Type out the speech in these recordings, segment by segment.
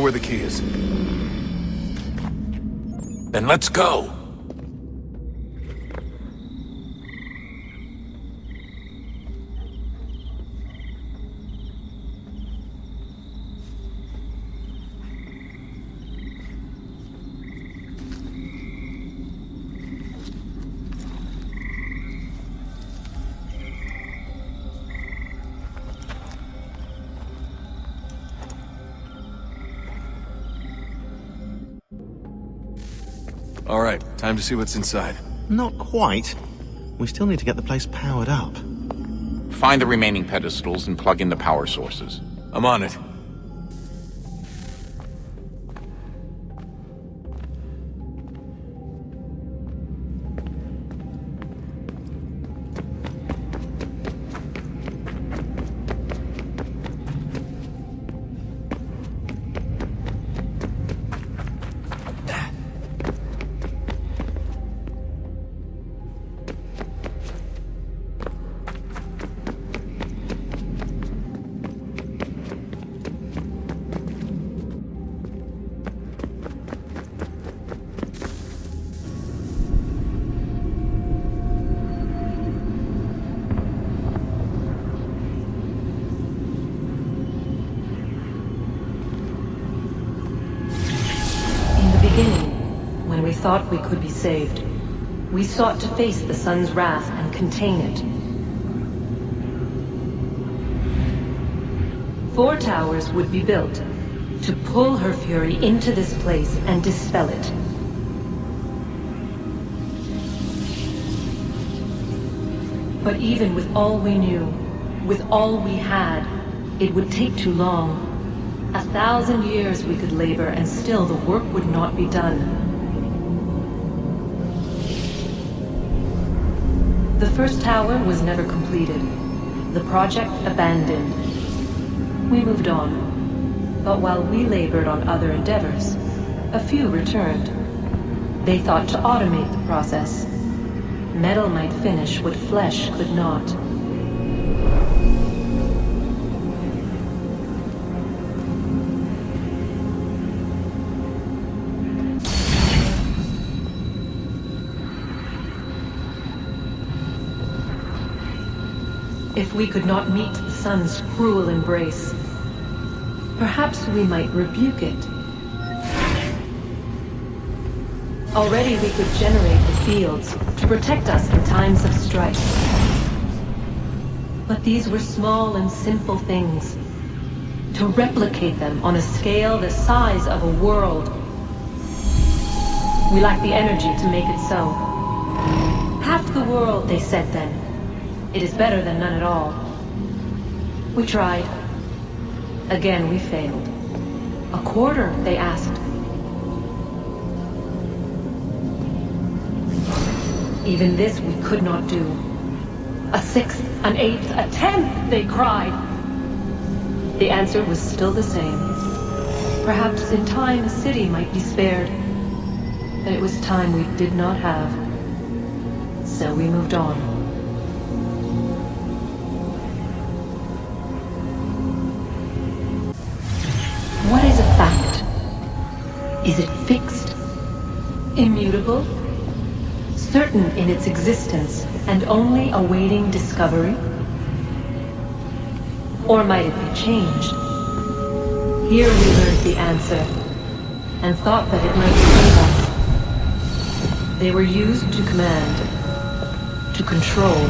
know where the key is. Then let's go! All right, time to see what's inside. Not quite. We still need to get the place powered up. Find the remaining pedestals and plug in the power sources. I'm on it. When we thought we could be saved, we sought to face the sun's wrath and contain it. 4 towers would be built to pull her fury into this place and dispel it. But even with all we knew, with all we had, it would take too long. 1,000 years we could labor and still the work would not be done. The first tower was never completed. The project abandoned. We moved on. But while we labored on other endeavors, a few returned. They thought to automate the process. Metal might finish what flesh could not. If we could not meet the sun's cruel embrace, perhaps we might rebuke it. Already we could generate the fields to protect us in times of strife. But these were small and simple things. To replicate them on a scale the size of a world, we lacked the energy to make it so. Half the world, they said then. It is better than none at all. We tried. Again, we failed. A quarter, they asked. Even this we could not do. A sixth, an eighth, a tenth, they cried. The answer was still the same. Perhaps in time a city might be spared. But it was time we did not have. So we moved on. What is a fact? Is it fixed? Immutable? Certain in its existence and only awaiting discovery? Or might it be changed? Here we learned the answer and thought that it might save us. They were used to command, to control,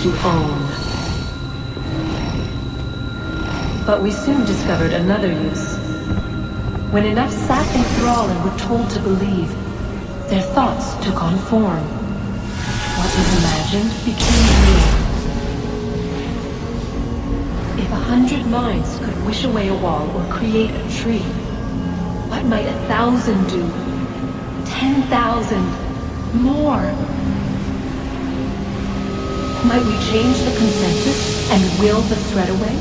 to own. But we soon discovered another use. When enough sat in thrall and were told to believe, their thoughts took on form. What was imagined became real. If 100 minds could wish away a wall or create a tree, what might 1,000 do? 10,000? More? Might we change the consensus and will the threat away?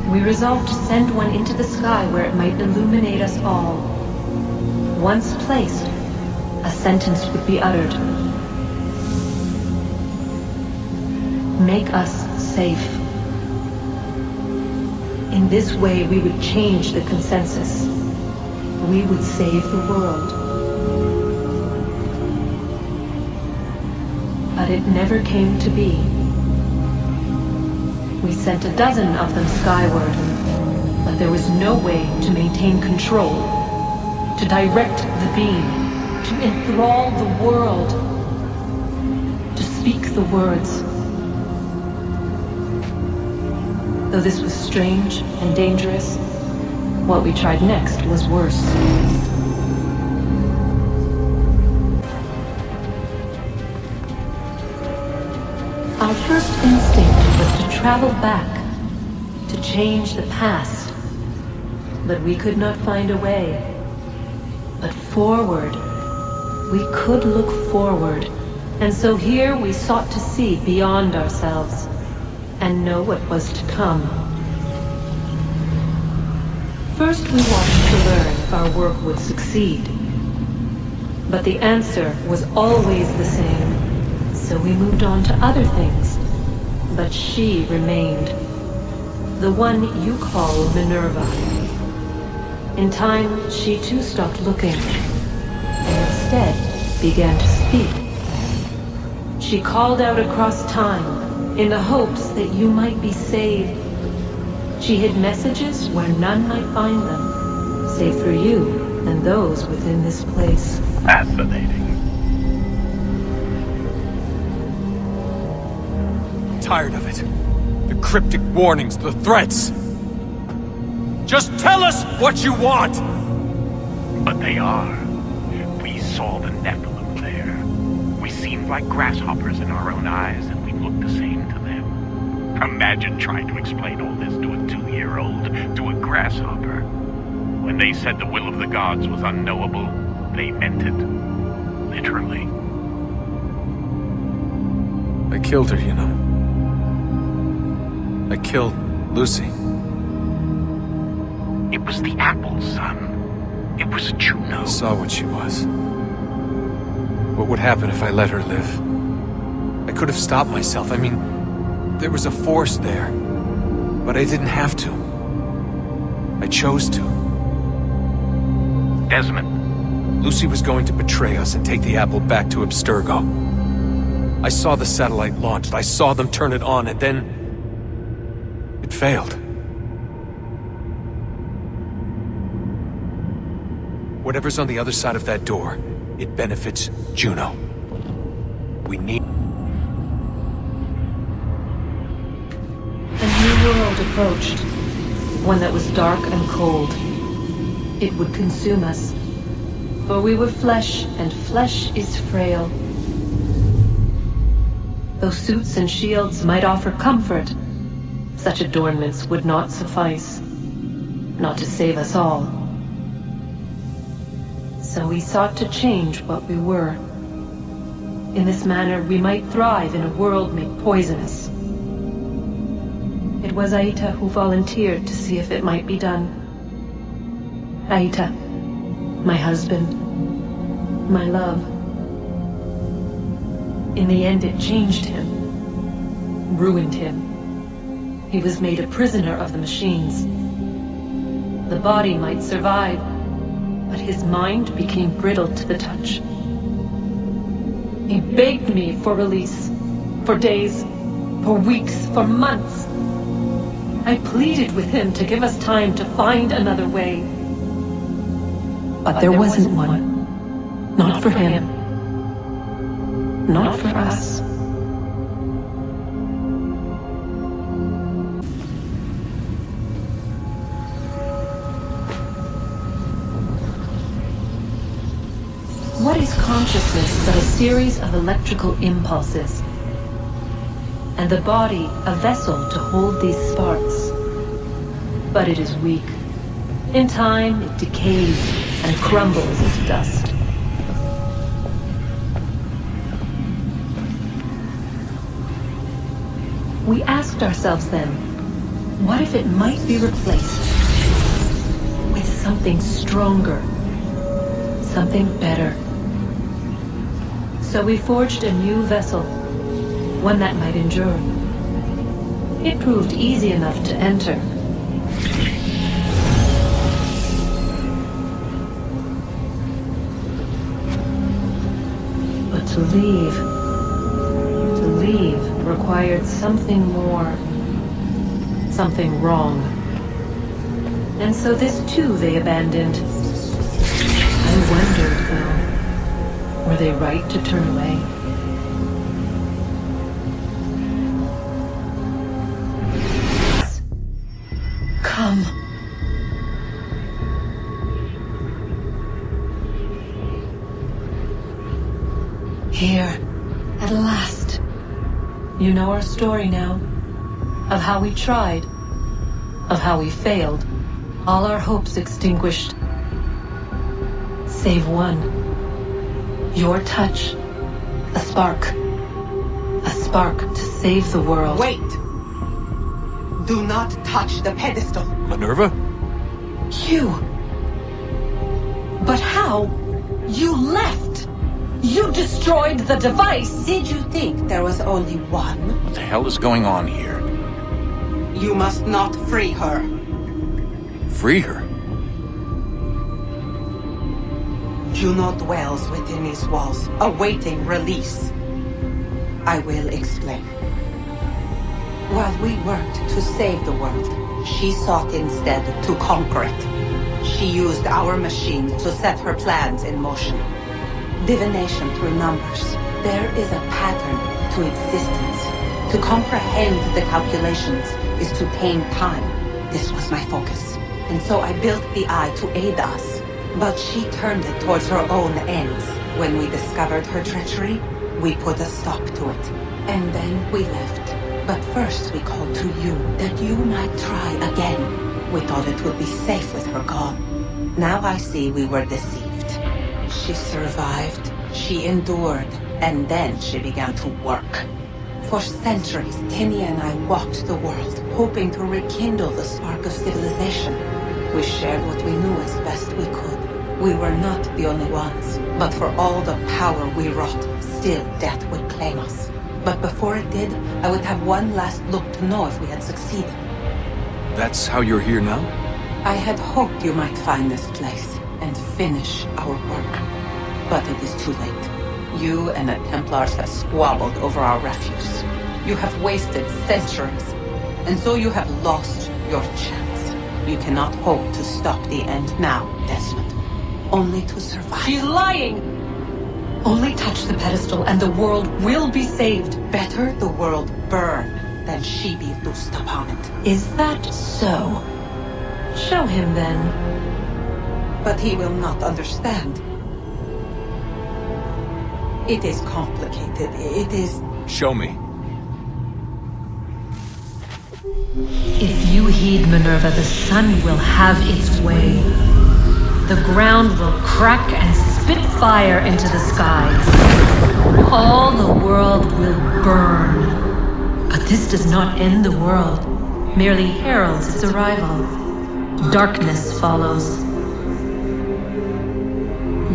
We resolved to send one into the sky where it might illuminate us all. Once placed, a sentence would be uttered. Make us safe. In this way, we would change the consensus. We would save the world. But it never came to be. We sent a dozen of them skyward, but there was no way to maintain control, to direct the beam, to enthrall the world, to speak the words. Though this was strange and dangerous, what we tried next was worse. Our first instinct was to travel back, to change the past. But we could not find a way. But forward, we could look forward. And so here we sought to see beyond ourselves and know what was to come. First we wanted to learn if our work would succeed. But the answer was always the same. So we moved on to other things. But she remained. The one you call Minerva. In time, she too stopped looking, and instead began to speak. She called out across time, in the hopes that you might be saved. She hid messages where none might find them, save for you and those within this place. Fascinating. Tired of it. The cryptic warnings, the threats. Just tell us what you want! But they are. We saw the Nephilim there. We seemed like grasshoppers in our own eyes, and we looked the same to them. Imagine trying to explain all this to a 2-year-old, to a grasshopper. When they said the will of the gods was unknowable, they meant it. Literally. I killed her, you know. I killed Lucy. It was the apple, son. It was Juno. I saw what she was. What would happen if I let her live? I could have stopped myself. I mean, there was a force there. But I didn't have to. I chose to. Desmond. Lucy was going to betray us and take the apple back to Abstergo. I saw the satellite launched. I saw them turn it on, and then it failed. Whatever's on the other side of that door, it benefits Juno. We need... A new world approached, one that was dark and cold. It would consume us, for we were flesh, and flesh is frail. Though suits and shields might offer comfort, such adornments would not suffice, not to save us all. So we sought to change what we were. In this manner, we might thrive in a world made poisonous. It was Aita who volunteered to see if it might be done. Aita, my husband, my love. In the end, it changed him, ruined him. He was made a prisoner of the machines. The body might survive, but his mind became brittle to the touch. He begged me for release, for days, for weeks, for months. I pleaded with him to give us time to find another way. But there wasn't one. Not for him. Not for us. What is consciousness but a series of electrical impulses? And the body a vessel to hold these sparks. But it is weak. In time, it decays and crumbles into dust. We asked ourselves then, what if it might be replaced with something stronger, something better? So we forged a new vessel, one that might endure. It proved easy enough to enter, leave. To leave required something more. Something wrong. And so this too they abandoned. I wondered, though, were they right to turn away? Come. Here, at last. You know our story now. Of how we tried. Of how we failed. All our hopes extinguished. Save one. Your touch. A spark. A spark to save the world. Wait! Do not touch the pedestal. Minerva? You! But how? You left! You destroyed the device! Did you think there was only one? What the hell is going on here? You must not free her. Free her? Juno dwells within these walls, awaiting release. I will explain. While we worked to save the world, she sought instead to conquer it. She used our machine to set her plans in motion. Divination through numbers. There is a pattern to existence. To comprehend the calculations is to tame time. This was my focus. And so I built the eye to aid us. But she turned it towards her own ends. When we discovered her treachery, we put a stop to it. And then we left. But first we called to you, that you might try again. We thought it would be safe with her gone. Now I see we were deceived. She survived, she endured, and then she began to work. For centuries, Tinia and I walked the world, hoping to rekindle the spark of civilization. We shared what we knew as best we could. We were not the only ones, but for all the power we wrought, still death would claim us. But before it did, I would have one last look to know if we had succeeded. That's how you're here now? I had hoped you might find this place and finish our work. But it is too late. You and the Templars have squabbled over our refuse. You have wasted centuries, and so you have lost your chance. You cannot hope to stop the end now, Desmond. Only to survive. She's lying! Only touch the pedestal and the world will be saved. Better the world burn than she be loosed upon it. Is that so? Show him then. But he will not understand. It is complicated. It is... Show me. If you heed Minerva, the sun will have its way. The ground will crack and spit fire into the skies. All the world will burn. But this does not end the world, merely heralds its arrival. Darkness follows.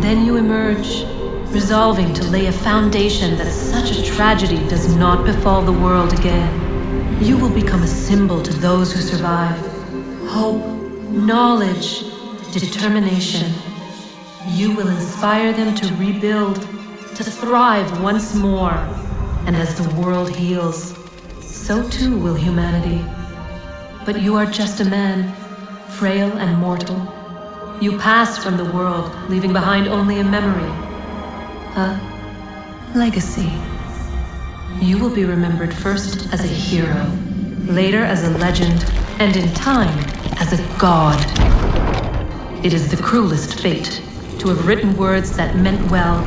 Then you emerge, resolving to lay a foundation that such a tragedy does not befall the world again. You will become a symbol to those who survive. Hope, knowledge, determination. You will inspire them to rebuild, to thrive once more. And as the world heals, so too will humanity. But you are just a man, frail and mortal. You pass from the world, leaving behind only a memory. A legacy. You will be remembered first as a hero, later as a legend, and in time, as a god. It is the cruelest fate to have written words that meant well,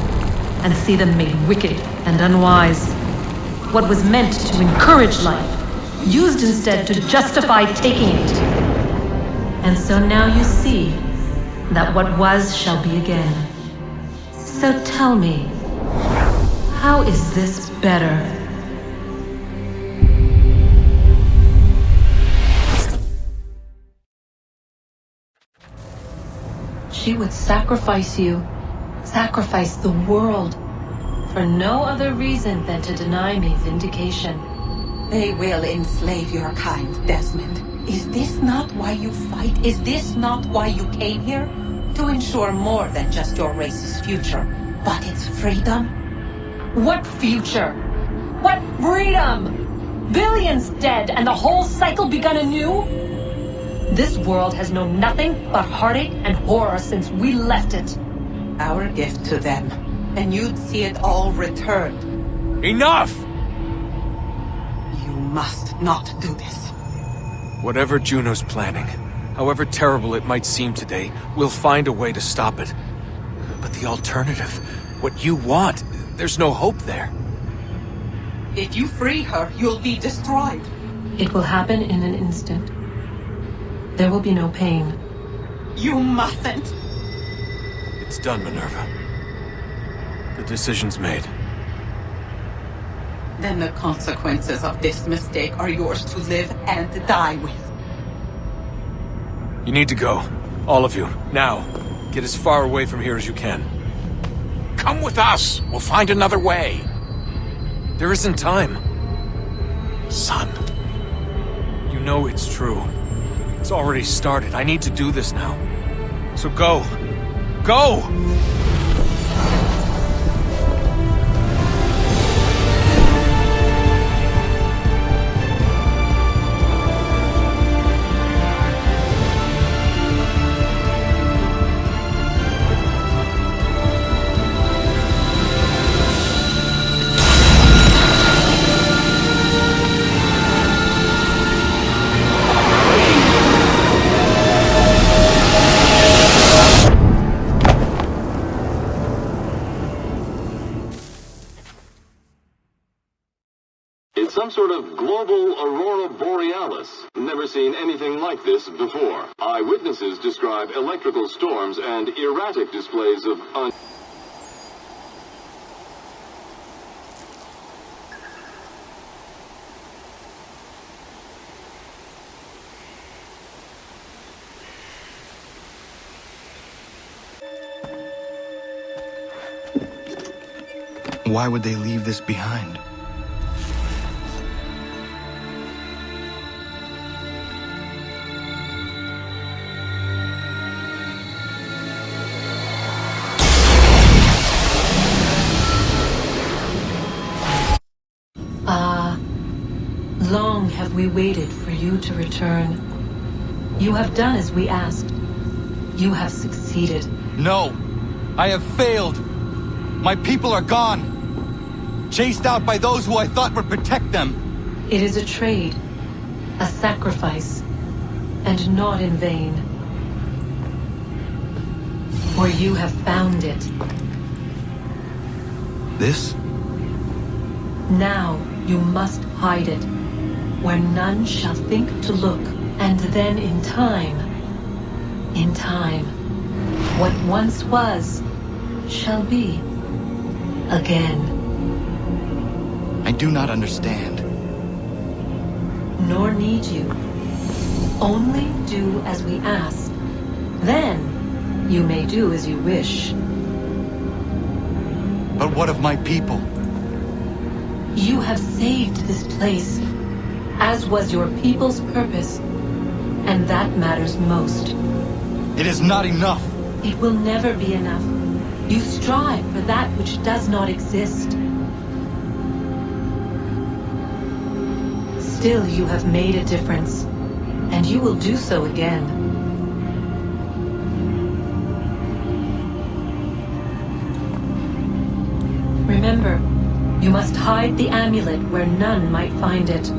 and see them made wicked and unwise. What was meant to encourage life, used instead to justify taking it. And so now you see that what was shall be again. So tell me, how is this better? She would sacrifice you, sacrifice the world, for no other reason than to deny me vindication. They will enslave your kind, Desmond. Is this not why you fight? Is this not why you came here? To ensure more than just your race's future, but its freedom? What future? What freedom? Billions dead and the whole cycle begun anew? This world has known nothing but heartache and horror since we left it. Our gift to them, and you'd see it all returned. Enough! You must not do this. Whatever Juno's planning, however terrible it might seem today, we'll find a way to stop it. But the alternative, what you want, there's no hope there. If you free her, you'll be destroyed. It will happen in an instant. There will be no pain. You mustn't. It's done, Minerva. The decision's made. Then the consequences of this mistake are yours to live and die with. You need to go. All of you. Now. Get as far away from here as you can. Come with us. We'll find another way. There isn't time. Son. You know it's true. It's already started. I need to do this now. So go. Go! It's some sort of global aurora borealis. Never seen anything like this before. Eyewitnesses describe electrical storms and erratic displays of Why would they leave this behind? Long have we waited for you to return. You have done as we asked. You have succeeded. No! I have failed! My people are gone! Chased out by those who I thought would protect them! It is a trade, a sacrifice, and not in vain. For you have found it. This? Now you must hide it, where none shall think to look, and then in time, what once was, shall be, again. I do not understand. Nor need you. Only do as we ask. Then, you may do as you wish. But what of my people? You have saved this place, as was your people's purpose, and that matters most. It is not enough! It will never be enough. You strive for that which does not exist. Still, you have made a difference, and you will do so again. Remember, you must hide the amulet where none might find it.